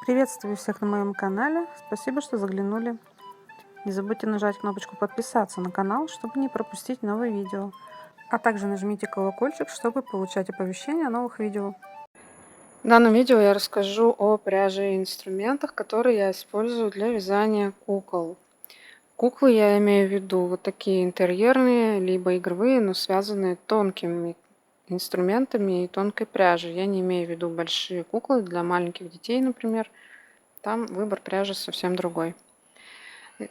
Приветствую всех на моем канале. Спасибо, что заглянули. Не забудьте нажать кнопочку подписаться на канал, чтобы не пропустить новые видео. А также нажмите колокольчик, чтобы получать оповещения о новых видео. В данном видео я расскажу о пряже и инструментах, которые я использую для вязания кукол. Куклы я имею в виду вот такие интерьерные, либо игровые, но связанные тонкими инструментами и тонкой пряжей. Я не имею в виду большие куклы для маленьких детей, например. Там выбор пряжи совсем другой.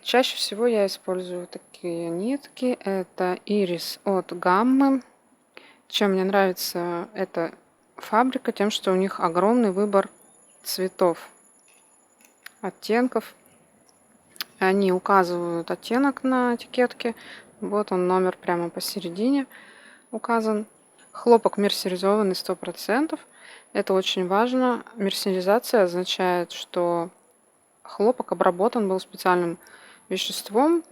Чаще всего я использую такие нитки. Это ирис от Гаммы. Чем мне нравится эта фабрика? Тем, что у них огромный выбор цветов, оттенков. Они указывают оттенок на этикетке. Вот он, номер прямо посередине указан. Хлопок мерсеризованный 100%. Это очень важно. Мерсеризация означает, что хлопок обработан был специальным веществом,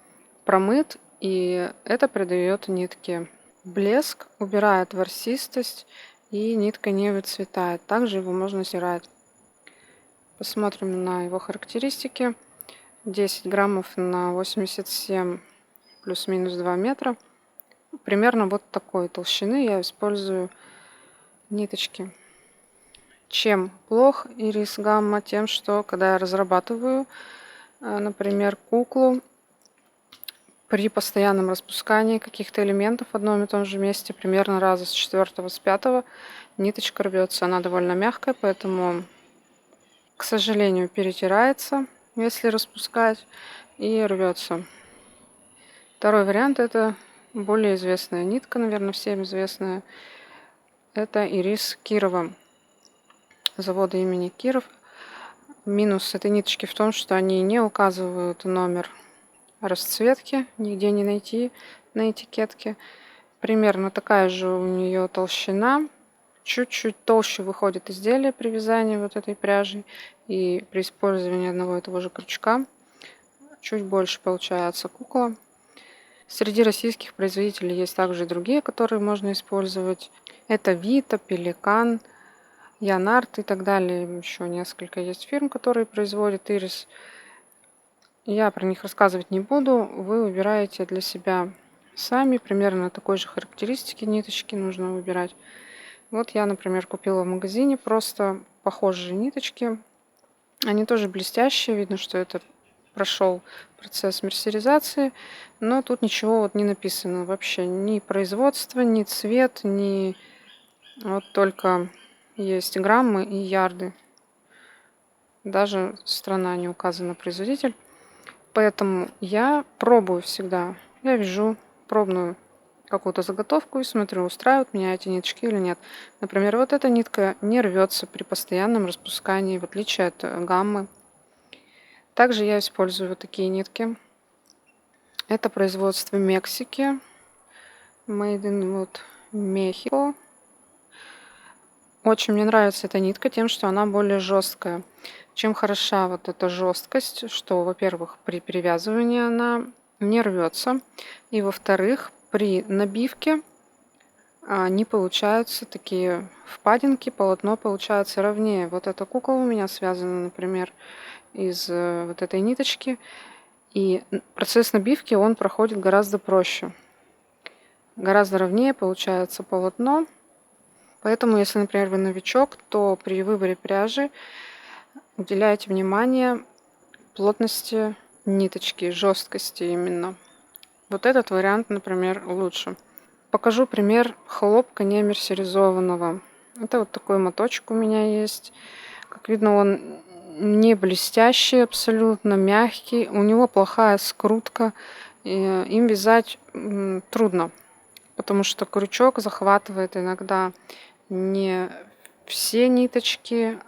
промыт, и это придает нитке блеск, убирает ворсистость, и нитка не выцветает. Также его можно стирать. Посмотрим на его характеристики. 10 граммов на 87 плюс-минус 2 метра. Примерно вот такой толщины я использую ниточки. Чем плох ирис Гамма? Тем, что когда я разрабатываю, например, куклу, при постоянном распускании каких-то элементов в одном и том же месте, примерно раза с 4-го, с 5-го, ниточка рвется. Она довольно мягкая, поэтому, к сожалению, перетирается, если распускать, и рвется. Второй вариант — это более известная нитка, наверное, всем известная. Это ирис Кирова, завода имени Киров. Минус этой ниточки в том, что они не указывают номер расцветки, нигде не найти на этикетке. Примерно такая же у нее толщина. Чуть-чуть толще выходит изделие при вязании вот этой пряжей. И при использовании одного и того же крючка чуть больше получается кукла. Среди российских производителей есть также и другие, которые можно использовать. Это Вита, Пеликан, Янарт и так далее. Еще несколько есть фирм, которые производят ирис. Я про них рассказывать не буду. Вы выбираете для себя сами. Примерно такой же характеристики ниточки нужно выбирать. Вот я, например, купила в магазине просто похожие ниточки. Они тоже блестящие. Видно, что это прошел процесс мерсеризации. Но тут ничего вот не написано вообще. Ни производство, ни цвет, ни... Вот только есть граммы и ярды. Даже страна не указана, производитель. Поэтому я пробую всегда. Я вяжу пробную какую-то заготовку и смотрю, устраивают меня эти ниточки или нет. Например, вот эта нитка не рвется при постоянном распускании, в отличие от Гаммы. Также я использую вот такие нитки. Это производство Мексики. Made in Mexico. Очень мне нравится эта нитка тем, что она более жесткая. Чем хороша вот эта жесткость, что, во-первых, при перевязывании она не рвется, и, во-вторых, при набивке не получаются такие впадинки, полотно получается ровнее. Вот эта кукла у меня связана, например, из вот этой ниточки, и процесс набивки, он проходит гораздо проще. Гораздо ровнее получается полотно. Поэтому, если, например, вы новичок, то при выборе пряжи уделяйте внимание плотности ниточки, жесткости именно. Вот этот вариант, например, лучше. Покажу пример хлопка не мерсеризованного. Это вот такой моточек у меня есть. Как видно, он не блестящий, абсолютно мягкий. У него плохая скрутка. Им вязать трудно, потому что крючок захватывает иногда не все ниточки.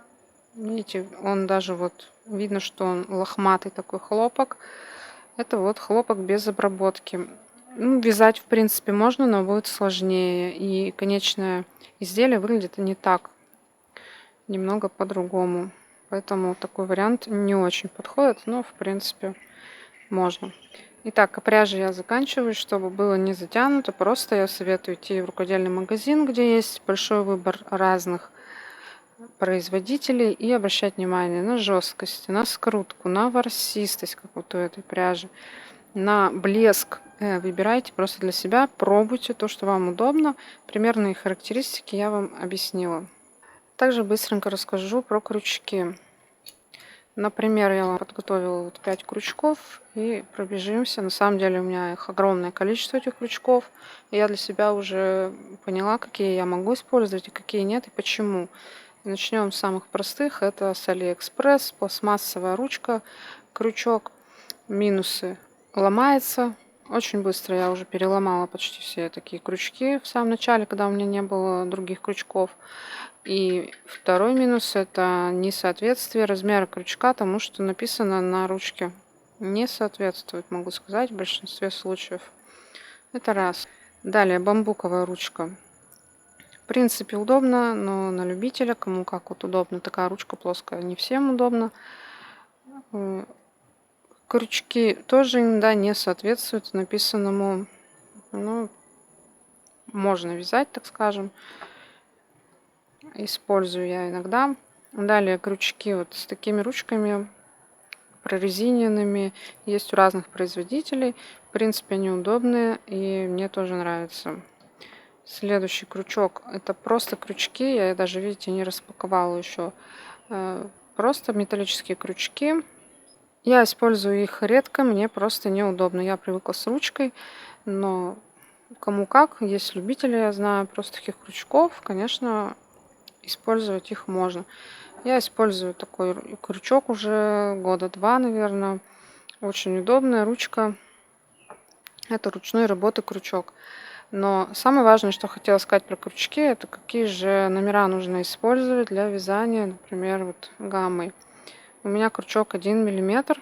Видите, он даже вот видно, что он лохматый такой хлопок. Это вот хлопок без обработки. Вязать в принципе можно, но будет сложнее. И конечное изделие выглядит не так, немного по-другому. Поэтому такой вариант не очень подходит, но в принципе можно. Итак, пряжи я заканчиваю, чтобы было не затянуто. Просто я советую идти в рукодельный магазин, где есть большой выбор разных производителей и обращать внимание на жесткость, на скрутку, на ворсистость, как вот у этой пряжи, на блеск. Выбирайте просто для себя, пробуйте то, что вам удобно. Примерные характеристики я вам объяснила. Также быстренько расскажу про крючки. Например, я вам подготовила вот 5 крючков и пробежимся. На самом деле у меня их огромное количество, этих крючков. И я для себя уже поняла, какие я могу использовать и какие нет, и почему. Начнем с самых простых. Это с Алиэкспресс, пластмассовая ручка, крючок. Минусы: ломается очень быстро. Я уже переломала почти все такие крючки в самом начале, когда у меня не было других крючков. И второй минус — это несоответствие размера крючка тому, что написано на ручке. Не соответствует, могу сказать, в большинстве случаев. Это раз. Далее, бамбуковая ручка. В принципе, удобно, но на любителя, кому как вот удобно. Такая ручка плоская, не всем удобно. Крючки тоже иногда не соответствуют написанному. Ну, можно вязать, так скажем. Использую я иногда. Далее, крючки вот с такими ручками прорезиненными. Есть у разных производителей. В принципе, они удобные и мне тоже нравятся. Следующий крючок — это просто крючки. Я даже, видите, не распаковала еще. Просто металлические крючки. Я использую их редко, мне просто неудобно. Я привыкла с ручкой, но кому как. Есть любители, я знаю, просто таких крючков. Конечно, использовать их можно. Я использую такой крючок уже года 2, наверное. Очень удобная ручка. Это ручной работы крючок. Но самое важное, что хотела сказать про крючки, это какие же номера нужно использовать для вязания, например, вот гаммой. У меня крючок 1 мм,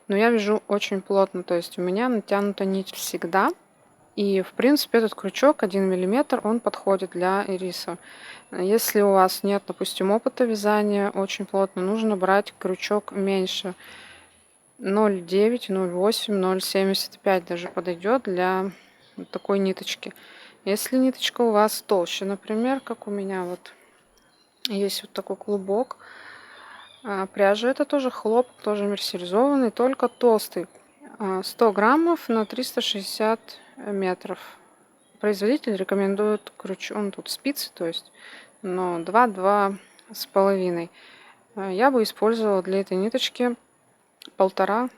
но я вяжу очень плотно, то есть у меня натянута нить всегда. И, в принципе, этот крючок 1 мм, он подходит для ириса. Если у вас нет, допустим, опыта вязания очень плотно, нужно брать крючок меньше. 0,9, 0,8, 0,75 даже подойдет для вот такой ниточки. Если ниточка у вас толще, например, как у меня вот есть вот такой клубок пряжи, это тоже хлопок, тоже мерсеризованный, только толстый. 100 граммов на 360 метров. Производитель рекомендует крючок, он тут спицы, то есть, но 2-2,5. Я бы использовала для этой ниточки 1,5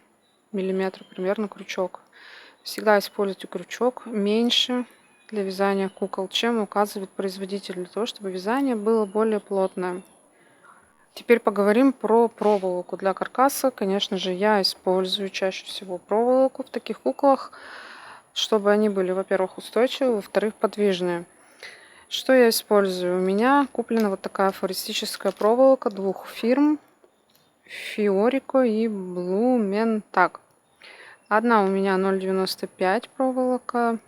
миллиметра примерно крючок. Всегда используйте крючок меньше для вязания кукол, чем указывает производитель, для того, чтобы вязание было более плотное. Теперь поговорим про проволоку для каркаса. Конечно же, я использую чаще всего проволоку в таких куклах, чтобы они были, во-первых, устойчивые, во-вторых, подвижные. Что я использую? У меня куплена вот такая флористическая проволока 2 фирм: Fiorico и Blumentag. Одна у меня 0,95 проволока,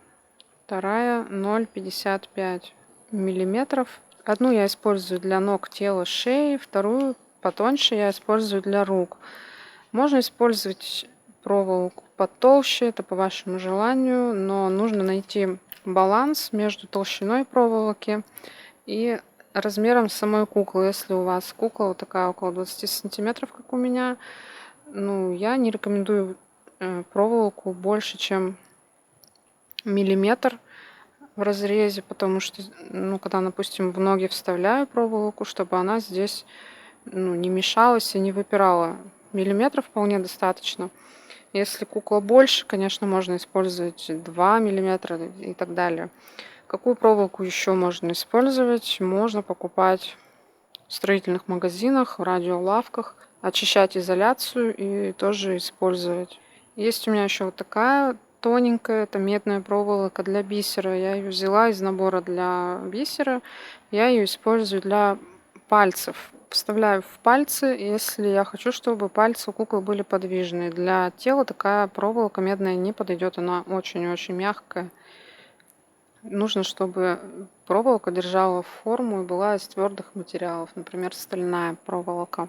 вторая 0,55 миллиметров. Одну я использую для ног, тела, шеи, вторую потоньше я использую для рук. Можно использовать проволоку потолще, это по вашему желанию, но нужно найти баланс между толщиной проволоки и размером самой куклы. Если у вас кукла вот такая около 20 сантиметров, как у меня, ну, я не рекомендую проволоку больше, чем миллиметр в разрезе, потому что, ну, когда, допустим, в ноги вставляю проволоку, чтобы она здесь, ну, не мешалась и не выпирала. Миллиметра вполне достаточно. Если кукла больше, конечно, можно использовать 2 миллиметра и так далее. Какую проволоку еще можно использовать? Можно покупать в строительных магазинах, в радиолавках, очищать изоляцию и тоже использовать. Есть у меня еще вот такая тоненькая, это медная проволока для бисера. Я ее взяла из набора для бисера. Я ее использую для пальцев. Вставляю в пальцы, если я хочу, чтобы пальцы у куклы были подвижные. Для тела такая проволока медная не подойдет, она очень-очень мягкая. Нужно, чтобы проволока держала форму и была из твердых материалов, например, стальная проволока.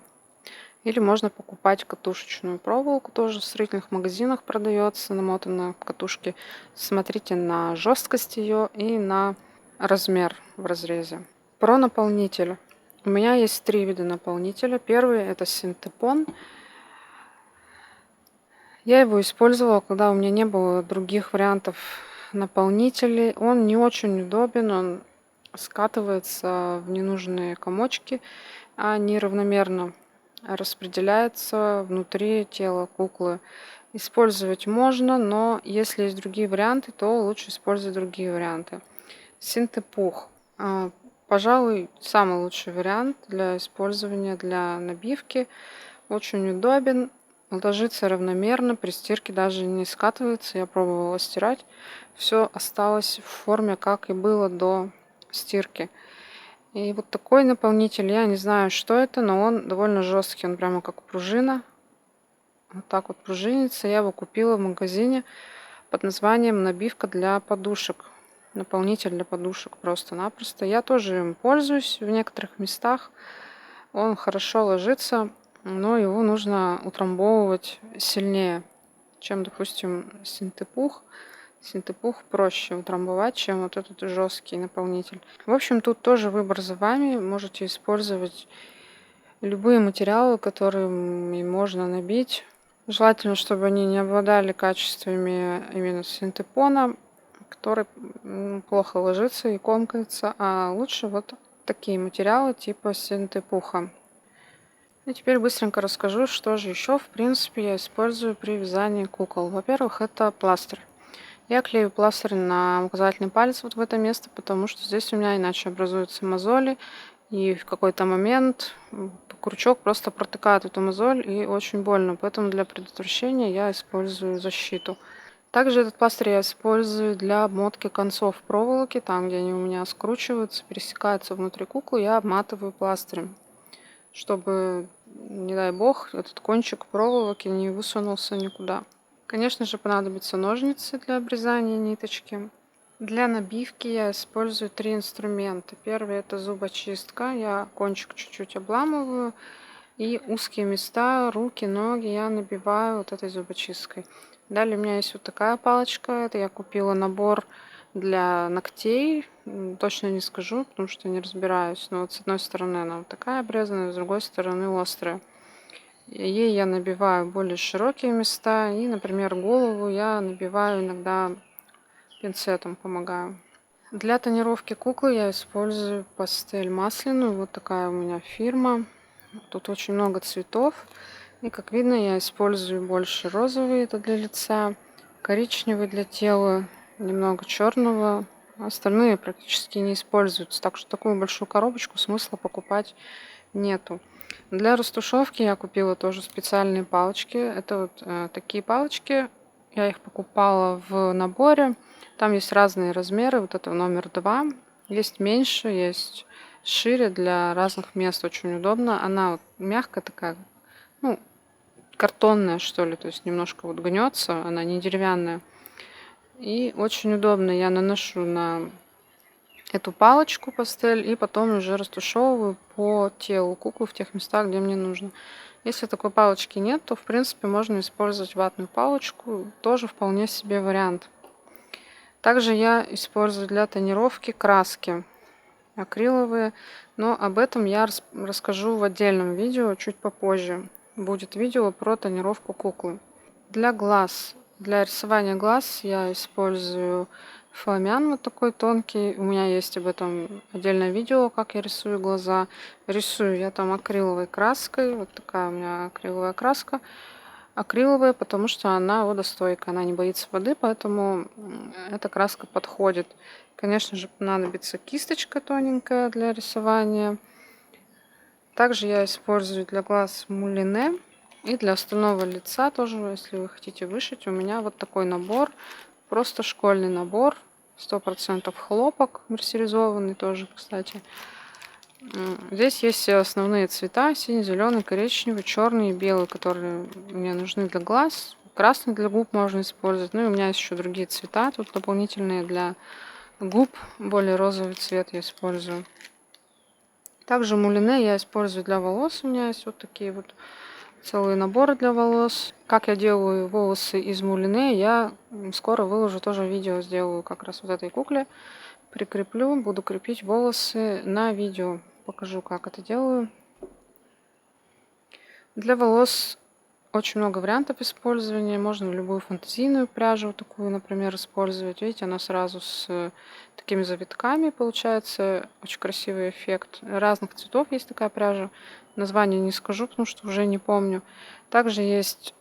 Или можно покупать катушечную проволоку, тоже в строительных магазинах продается, намотанная в катушке. Смотрите на жесткость ее и на размер в разрезе. Про наполнитель. У меня есть 3 вида наполнителя. Первый это синтепон. Я его использовала, когда у меня не было других вариантов наполнителей. Он не очень удобен, он скатывается в ненужные комочки, а неравномерно распределяется внутри тела куклы. Использовать можно, но если есть другие варианты, то лучше использовать другие варианты. Синтепух. Пожалуй, самый лучший вариант для использования для набивки. Очень удобен, ложится равномерно, при стирке даже не скатывается. Я пробовала стирать, все осталось в форме, как и было до стирки. И вот такой наполнитель, я не знаю, что это, но он довольно жесткий, он прямо как пружина. Вот так вот пружинится. Я его купила в магазине под названием набивка для подушек. Наполнитель для подушек просто-напросто. Я тоже им пользуюсь в некоторых местах. Он хорошо ложится, но его нужно утрамбовывать сильнее, чем, допустим, синтепух. Синтепух проще утрамбовать, чем вот этот жесткий наполнитель. В общем, тут тоже выбор за вами. Можете использовать любые материалы, которыми можно набить. Желательно, чтобы они не обладали качествами именно синтепона, который плохо ложится и комкается, а лучше вот такие материалы типа синтепуха. И теперь быстренько расскажу, что же еще в принципе я использую при вязании кукол. Во-первых, это пластырь. Я клею пластырь на указательный палец вот в это место, потому что здесь у меня иначе образуются мозоли, и в какой-то момент крючок просто протыкает эту мозоль и очень больно. Поэтому для предотвращения я использую защиту. Также этот пластырь я использую для обмотки концов проволоки, там где они у меня скручиваются, пересекаются внутри куклы, я обматываю пластырем, чтобы, не дай бог, этот кончик проволоки не высунулся никуда. Конечно же, понадобятся ножницы для обрезания ниточки. Для набивки я использую 3 инструмента. Первый это зубочистка. Я кончик чуть-чуть обламываю. И узкие места, руки, ноги я набиваю вот этой зубочисткой. Далее у меня есть вот такая палочка. Это я купила набор для ногтей. Точно не скажу, потому что не разбираюсь. Но вот с одной стороны она вот такая обрезанная, с другой стороны острая. Ей я набиваю более широкие места. И, например, голову я набиваю иногда пинцетом, помогаю. Для тонировки куклы я использую пастель масляную. Вот такая у меня фирма. Тут очень много цветов. И как видно, я использую больше розовый, это для лица, коричневый для тела, немного черного. Остальные практически не используются. Так что такую большую коробочку смысла покупать нету. Для растушевки я купила тоже специальные палочки. Это вот такие палочки. Я их покупала в наборе. Там есть разные размеры. Вот это номер 2. Есть меньше, есть шире для разных мест. Очень удобно. Она вот мягкая такая, ну, картонная, что ли. То есть немножко вот гнется. Она не деревянная. И очень удобно. Я наношу на эту палочку пастель и потом уже растушевываю по телу куклы в тех местах, где мне нужно. Если такой палочки нет, то в принципе можно использовать ватную палочку. Тоже вполне себе вариант. Также я использую для тонировки краски акриловые, но об этом я расскажу в отдельном видео чуть попозже. Будет видео про тонировку куклы. Для глаз, для рисования глаз я использую фламян вот такой тонкий. У меня есть об этом отдельное видео, как я рисую глаза. Рисую я там акриловой краской. Вот такая у меня акриловая краска. Акриловая, потому что она водостойкая, она не боится воды, поэтому эта краска подходит. Конечно же, понадобится кисточка тоненькая для рисования. Также я использую для глаз мулине. И для остального лица тоже, если вы хотите вышить, у меня вот такой набор. Просто школьный набор. 100% хлопок мерсеризованный тоже, кстати. Здесь есть все основные цвета: синий, зеленый, коричневый, черный и белый, которые мне нужны для глаз. Красный для губ можно использовать. Ну и у меня есть еще другие цвета. Тут дополнительные для губ. Более розовый цвет я использую. Также мулине я использую для волос. У меня есть вот такие вот целые наборы для волос. Как я делаю волосы из мулине, я скоро выложу тоже видео, сделаю как раз вот этой кукле. Прикреплю, буду крепить волосы на видео. покажу, как это делаю. Для волос очень много вариантов использования. Можно любую фантазийную пряжу, вот такую, например, использовать. Видите, она сразу с такими завитками получается. Очень красивый эффект. Разных цветов есть такая пряжа. Название не скажу, потому что уже не помню. Также есть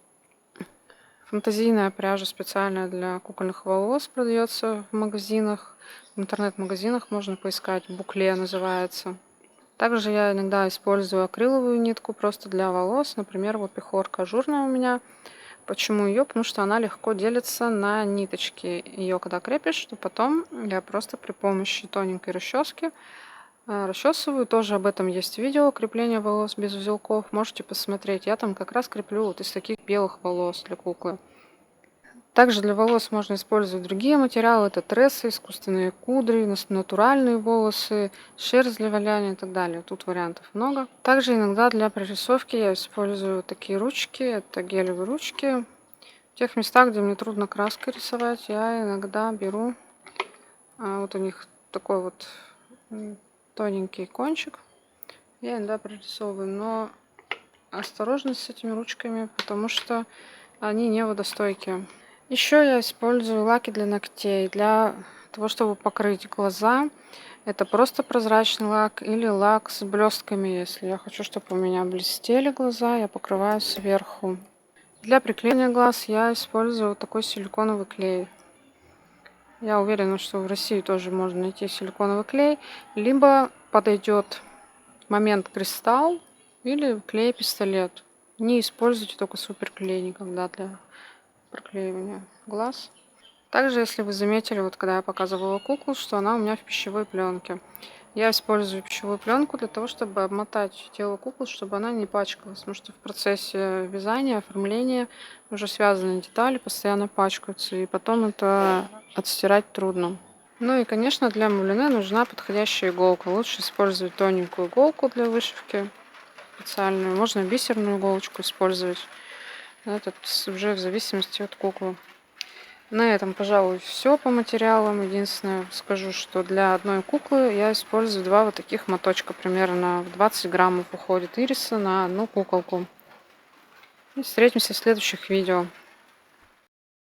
фантазийная пряжа специальная для кукольных волос. Продается в магазинах. В интернет-магазинах можно поискать. Букле называется. Также я иногда использую акриловую нитку просто для волос. Например, вот пехорка ажурная у меня. Почему ее? Потому что она легко делится на ниточки. Ее когда крепишь, то потом я просто при помощи тоненькой расчески расчесываю. Тоже об этом есть видео крепления волос без узелков. Можете посмотреть. Я там как раз креплю вот из таких белых волос для куклы. Также для волос можно использовать другие материалы. Это трессы, искусственные кудри, натуральные волосы, шерсть для валяния и так далее. Тут вариантов много. Также иногда для прорисовки я использую такие ручки. Это гелевые ручки. В тех местах, где мне трудно краской рисовать, я иногда беру. Вот у них такой вот тоненький кончик. Я иногда прорисовываю. Но осторожность с этими ручками, потому что они не водостойкие. Еще я использую лаки для ногтей, для того, чтобы покрыть глаза. Это просто прозрачный лак или лак с блестками. Если я хочу, чтобы у меня блестели глаза, я покрываю сверху. Для приклеения глаз я использую вот такой силиконовый клей. Я уверена, что в России тоже можно найти силиконовый клей. Либо подойдет момент кристалл или клей-пистолет. Не используйте только суперклей никогда для проклеивания глаз. Также, если вы заметили, вот когда я показывала куклу, что она у меня в пищевой пленке. Я использую пищевую пленку для того, чтобы обмотать тело куклы, чтобы она не пачкалась. Потому что в процессе вязания, оформления уже связанные детали постоянно пачкаются. И потом это отстирать трудно. Ну и, конечно, для мулине нужна подходящая иголка. Лучше использовать тоненькую иголку для вышивки специальную. Можно бисерную иголочку использовать. Это уже в зависимости от куклы. На этом, пожалуй, все по материалам. Единственное, скажу, что для одной куклы я использую 2 вот таких моточка. Примерно в 20 граммов уходит ириса на одну куколку. И встретимся в следующих видео.